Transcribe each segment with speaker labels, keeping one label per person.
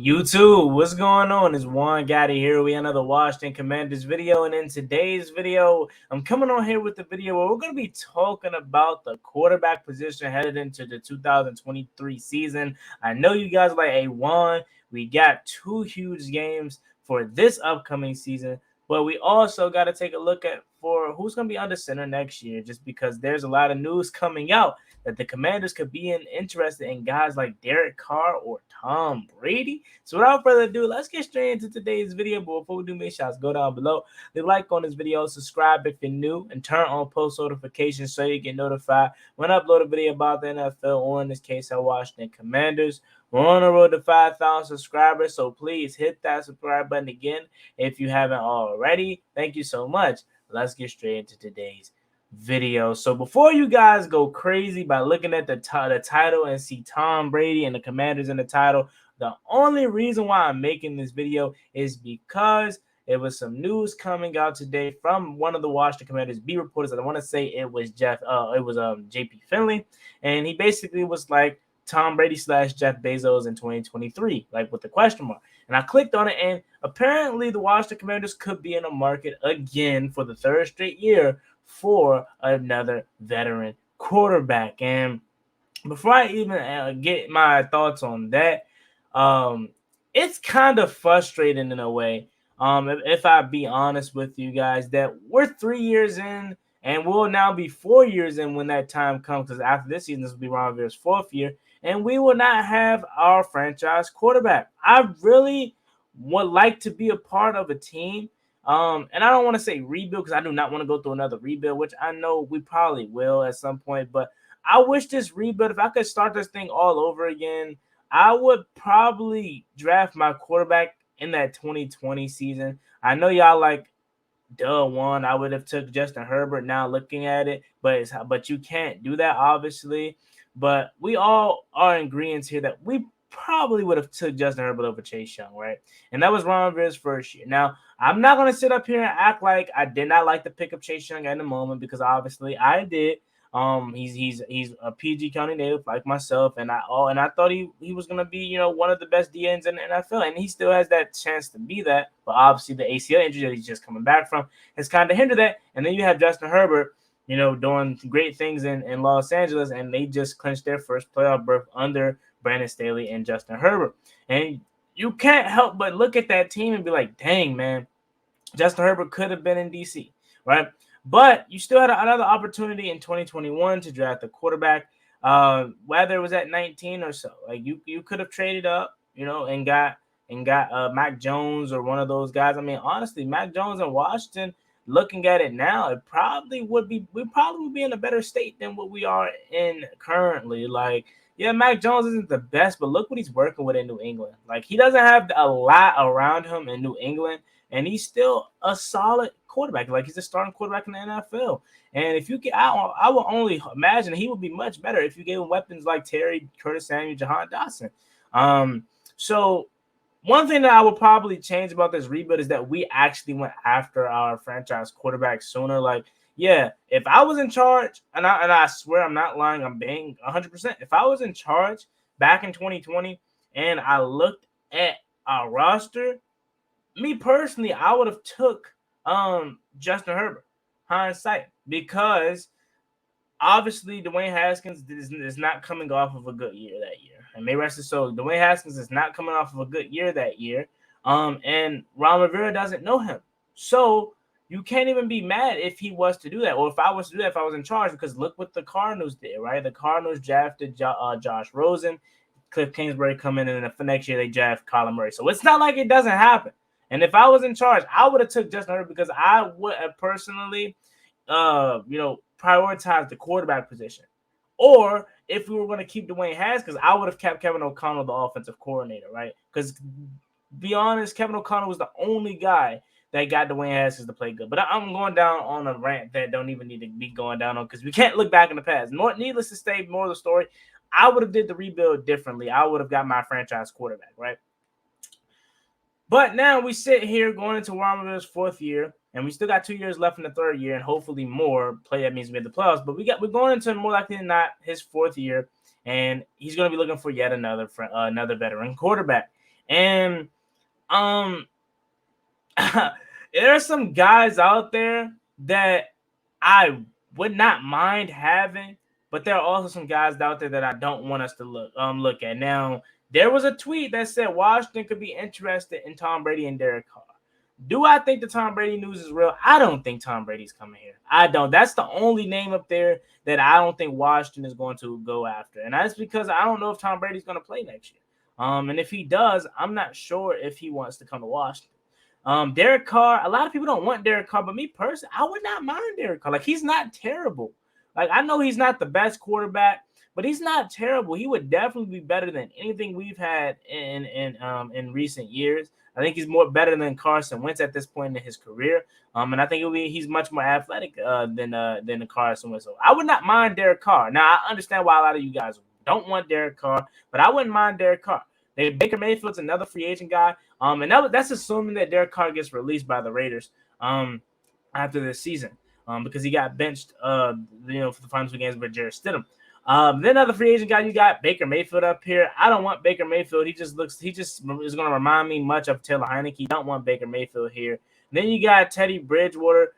Speaker 1: YouTube, what's going on? It's Juan Gotti here. We another Washington Commanders video, and in today's video, I'm coming on here with the video where we're going to be talking about the quarterback position headed into the 2023 season. I know you guys are like, hey, Juan, we got two huge games for this upcoming season, but we also got to take a look at for who's going to be under center next year, just because there's a lot of news coming out that the Commanders could be interested in guys like Derek Carr or Tom Brady. So without further ado, let's get straight into today's video. But before we do, make sure go down below, leave a like on this video, subscribe if you're new, and turn on post notifications so you get notified when I upload a video about the NFL, or in this case, our Washington Commanders. We're on the road to 5,000 subscribers, so please hit that subscribe button again if you haven't already. Thank you so much. Let's get straight into today's video. So before you guys go crazy by looking at the title and see Tom Brady and the Commanders in the title, the only reason why I'm making this video is because there was some news coming out today from one of the Washington Commanders beat reporters. I want to say it was JP Finley, and he basically was like Tom Brady / Jeff Bezos in 2023, like with the question mark. And I clicked on it, and apparently the Washington Commanders could be in a market again for the third straight year for another veteran quarterback. And before I even get my thoughts on that, it's kind of frustrating in a way, if I be honest with you guys, that we're 3 years in and we'll now be 4 years in when that time comes, because after this season, this will be Ron Rivera's fourth year, and we will not have our franchise quarterback. I really would like to be a part of a team. And I don't want to say rebuild, because I do not want to go through another rebuild, which I know we probably will at some point. But I wish this rebuild, if I could start this thing all over again, I would probably draft my quarterback in that 2020 season. I know y'all like, duh, one, I would have took Justin Herbert now looking at it, but you can't do that, obviously. But we all are in agreement here that we probably would have took Justin Herbert over Chase Young, right? And that was Ron Rivera's first year. Now, I'm not going to sit up here and act like I did not like to pick up Chase Young at the moment, because obviously I did. He's a PG County native like myself, and I thought he was gonna be one of the best DNs in the NFL, and he still has that chance to be that. But obviously the ACL injury that he's just coming back from has kind of hindered that. And then you have Justin Herbert, doing great things in Los Angeles, and they just clinched their first playoff berth under Brandon Staley and Justin Herbert. And you can't help but look at that team and be like, dang, man, Justin Herbert could have been in DC, right? But you still had another opportunity in 2021 to draft a quarterback, whether it was at 19 or so. Like you could have traded up, and got Mac Jones or one of those guys. I mean, honestly, Mac Jones in Washington, looking at it now, we probably would be in a better state than what we are in currently. Like, yeah, Mac Jones isn't the best, but look what he's working with in New England. Like, he doesn't have a lot around him in New England, and he's still a solid quarterback. Like, he's a starting quarterback in the NFL. And if you get, I will only imagine he would be much better if you gave him weapons like Terry, Curtis Samuel, Jahan Dotson. So one thing that I would probably change about this rebuild is that we actually went after our franchise quarterback sooner. Like, yeah, if I was in charge, and I swear I'm not lying, I'm being 100%. If I was in charge back in 2020 and I looked at our roster, me personally, I would have took Justin Herbert, hindsight, because obviously Dwayne Haskins is not coming off of a good year that year. And may rest his soul, Dwayne Haskins is not coming off of a good year that year. And Ron Rivera doesn't know him. So you can't even be mad if he was to do that, or if I was to do that, if I was in charge, because look what the Cardinals did, right? The Cardinals drafted Josh Rosen, Cliff Kingsbury come in, and then the next year they draft Kyler Murray. So it's not like it doesn't happen. And if I was in charge, I would have took Justin Herbert, because I would have personally, prioritized the quarterback position. Or if we were going to keep Dwayne Haskins, I would have kept Kevin O'Connell, the offensive coordinator, right? Because, be honest, Kevin O'Connell was the only guy that got Dwayne Haskins to play good. But I'm going down on a rant that don't even need to be going down on, because we can't look back in the past. Needless to say, more of the story, I would have did the rebuild differently. I would have got my franchise quarterback, right? But now we sit here going into Ron Rivera's fourth year, and we still got 2 years left in the third year, and hopefully more. That means we have the playoffs. But we're going into, more likely than not, his fourth year, and he's going to be looking for yet another veteran quarterback. And there are some guys out there that I would not mind having, but there are also some guys out there that I don't want us to look at. Now, there was a tweet that said Washington could be interested in Tom Brady and Derek Carr. Do I think the Tom Brady news is real? I don't think Tom Brady's coming here. I don't. That's the only name up there that I don't think Washington is going to go after. And that's because I don't know if Tom Brady's going to play next year. And if he does, I'm not sure if he wants to come to Washington. Derek Carr, a lot of people don't want Derek Carr, but me personally, I would not mind Derek Carr. Like, he's not terrible. Like, I know he's not the best quarterback, but he's not terrible. He would definitely be better than anything we've had in recent years. I think he's more better than Carson Wentz at this point in his career. And I think he's much more athletic than Carson Wentz. So I would not mind Derek Carr. Now, I understand why a lot of you guys don't want Derek Carr, but I wouldn't mind Derek Carr. Baker Mayfield's another free agent guy. And that's assuming that Derek Carr gets released by the Raiders after this season, because he got benched for the final two games with Jarrett Stidham. Then another free agent guy, you got Baker Mayfield up here. I don't want Baker Mayfield. He just is going to remind me much of Taylor Heineke. Don't want Baker Mayfield here. Then you got Teddy Bridgewater.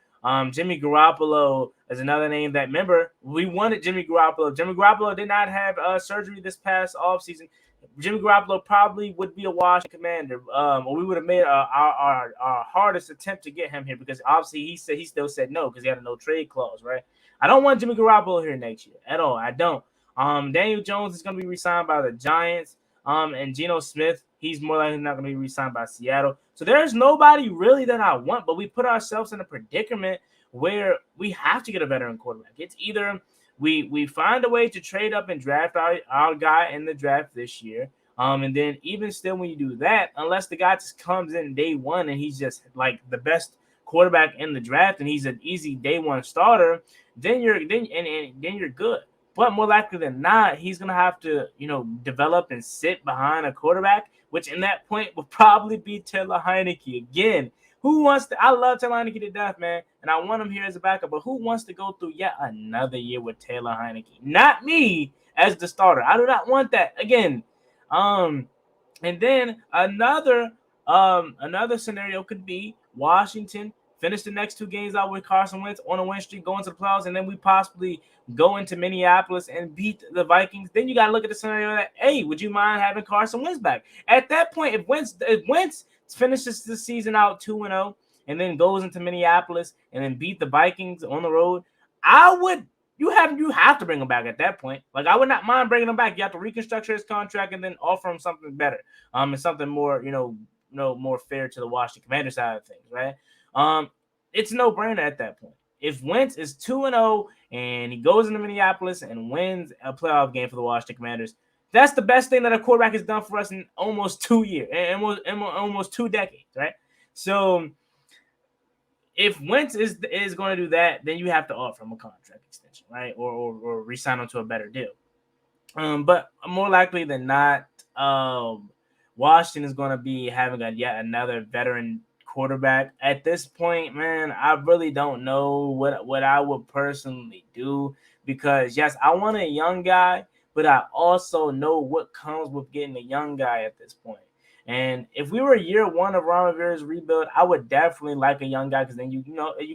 Speaker 1: Jimmy Garoppolo is another name that, remember, we wanted Jimmy Garoppolo. Jimmy Garoppolo did not have surgery this past offseason. Jimmy Garoppolo probably would be a Washington Commander, or we would have made our hardest attempt to get him here, because obviously he still said no because he had a no trade clause, right? I don't want Jimmy Garoppolo here next year at all. I don't. Daniel Jones is going to be re-signed by the Giants, and Geno Smith, he's more likely not going to be re-signed by Seattle. So there's nobody really that I want, but we put ourselves in a predicament where we have to get a veteran quarterback. It's either we find a way to trade up and draft our guy in the draft this year. And then even still, when you do that, unless the guy just comes in day one and he's just like the best quarterback in the draft and he's an easy day one starter, then you're good. But more likely than not, he's gonna have to develop and sit behind a quarterback, which in that point will probably be Taylor Heineke again. Who wants to? I love Taylor Heineke to death, man, and I want him here as a backup. But who wants to go through yet another year with Taylor Heineke? Not me as the starter. I do not want that again. And then another scenario could be Washington finish the next two games out with Carson Wentz on a win streak, go into the playoffs, and then we possibly go into Minneapolis and beat the Vikings. Then you got to look at the scenario that, hey, would you mind having Carson Wentz back? At that point, if Wentz finishes the season out 2-0 and then goes into Minneapolis and then beat the Vikings on the road, you have to bring him back at that point. Like, I would not mind bringing him back. You have to reconstruct his contract and then offer him something better, and something more, more fair to the Washington Commanders side of things, right? It's no brainer at that point. If Wentz is 2-0 and he goes into Minneapolis and wins a playoff game for the Washington Commanders, that's the best thing that a quarterback has done for us in almost 2 years, almost 2 decades, right? So if Wentz is going to do that, then you have to offer him a contract extension, right? Or re-sign him to a better deal. But more likely than not, Washington is going to be having yet another veteran quarterback. At this point, man, I really don't know what I would personally do, because yes, I want a young guy, but I also know what comes with getting a young guy at this point. And if we were year one of Ron Rivera's rebuild, I would definitely like a young guy, because then you're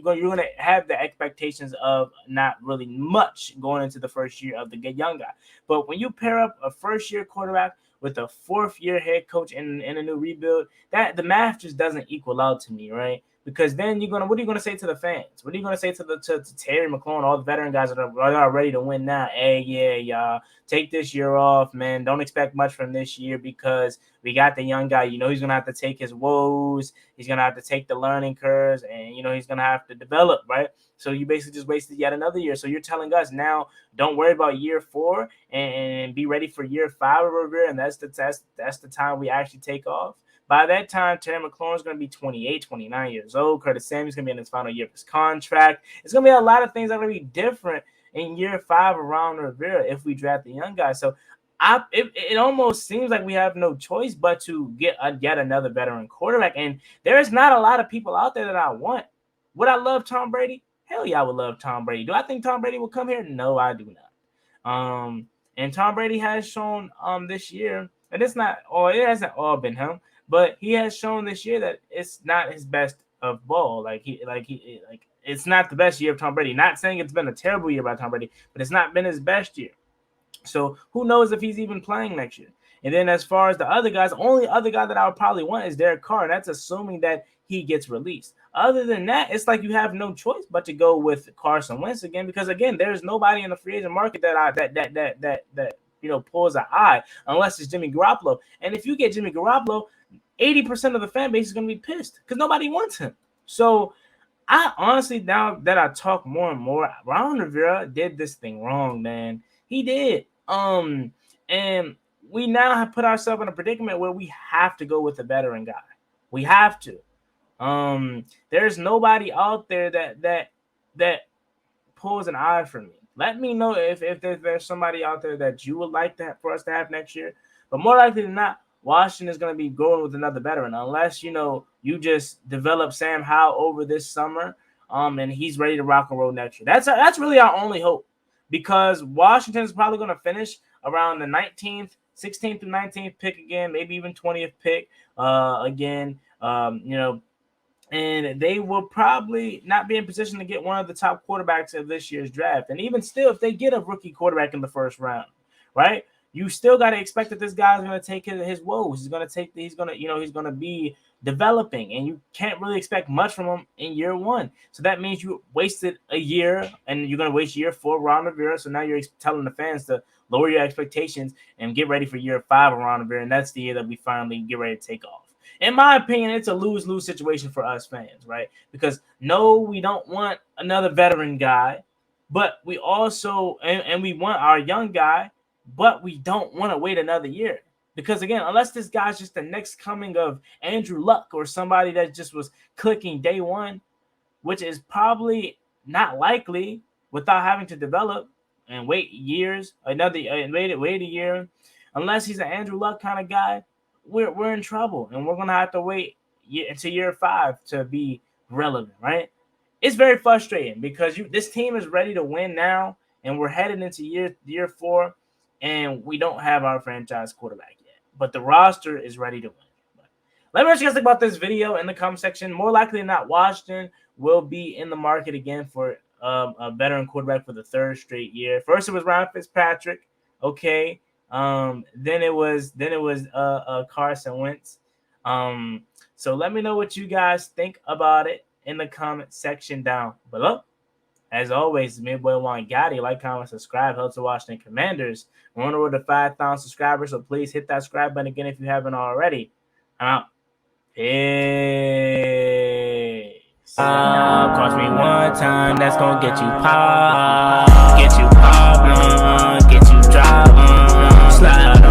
Speaker 1: going to have the expectations of not really much going into the first year of the good young guy. But when you pair up a first year quarterback with a fourth year head coach in a new rebuild, that the math just doesn't equal out to me, right? Because then what are you gonna say to the fans? What are you gonna say to Terry McLaurin, all the veteran guys that are ready to win now? Hey, yeah, y'all, take this year off, man. Don't expect much from this year, because we got the young guy. He's gonna have to take his woes. He's gonna have to take the learning curves, and he's gonna have to develop, right? So you basically just wasted yet another year. So you're telling us now, don't worry about year 4 and be ready for year 5 of Rivera, and that's the time we actually take off. By that time, Terry McLaurin is going to be 28, 29 years old. Curtis Samuel's going to be in his final year of his contract. It's going to be a lot of things that are going to be different in year 5 around Rivera if we draft the young guy. So it almost seems like we have no choice but to get yet another veteran quarterback. And there's not a lot of people out there that I want. Would I love Tom Brady? Hell yeah, I would love Tom Brady. Do I think Tom Brady will come here? No, I do not. And Tom Brady has shown this year and it hasn't all been him, but he has shown this year that it's not his best of ball. Like it's not the best year of Tom Brady. Not saying it's been a terrible year by Tom Brady, but it's not been his best year. So who knows if he's even playing next year? And then as far as the other guys, the only other guy that I would probably want is Derek Carr. That's assuming that he gets released. Other than that, it's like you have no choice but to go with Carson Wentz again, because again, there's nobody in the free agent market that pulls an eye unless it's Jimmy Garoppolo. And if you get Jimmy Garoppolo, 80% of the fan base is going to be pissed because nobody wants him. So I honestly, now that I talk more and more, Ron Rivera did this thing wrong, man. He did. And we now have put ourselves in a predicament where we have to go with a veteran guy. We have to. There's nobody out there that pulls an eye for me. Let me know if there's somebody out there that you would like for us to have next year. But more likely than not, Washington is going to be going with another veteran, unless you just develop Sam Howell over this summer, and he's ready to rock and roll next year. That's really our only hope, because Washington is probably going to finish around the 19th, 16th to 19th pick again, maybe even 20th pick again. And they will probably not be in position to get one of the top quarterbacks of this year's draft. And even still, if they get a rookie quarterback in the first round, right? You still got to expect that this guy's going to take his woes. He's going to be developing, and you can't really expect much from him in year one. So that means you wasted a year, and you're going to waste year 4 of Ron Rivera. So now you're telling the fans to lower your expectations and get ready for year 5 of Ron Rivera, and that's the year that we finally get ready to take off. In my opinion, it's a lose-lose situation for us fans, right? Because no, we don't want another veteran guy, but we also and we want our young guy, but we don't want to wait another year. Because again, unless this guy's just the next coming of Andrew Luck or somebody that just was clicking day one, which is probably not likely without having to develop and wait years, wait a year. Unless he's an Andrew Luck kind of guy, we're in trouble, and we're gonna have to wait until year 5 to be relevant, right? It's very frustrating because this team is ready to win now, and we're headed into year 4, and we don't have our franchise quarterback yet, but the roster is ready to win. Let me know what you guys think about this video in the comment section. More likely than not, Washington will be in the market again for a veteran quarterback for the 3rd straight year. First, it was Ryan Fitzpatrick. Okay. Then it was Carson Wentz. So let me know what you guys think about it in the comment section down below. As always, it's me, boy Juan Gotti. Like, comment, subscribe. Help to Washington Commanders. We're on the road to 5,000 subscribers, so please hit that subscribe button again if you haven't already. I'm out. Peace. Cost me one time, that's gonna get you pop, get you drop, slide.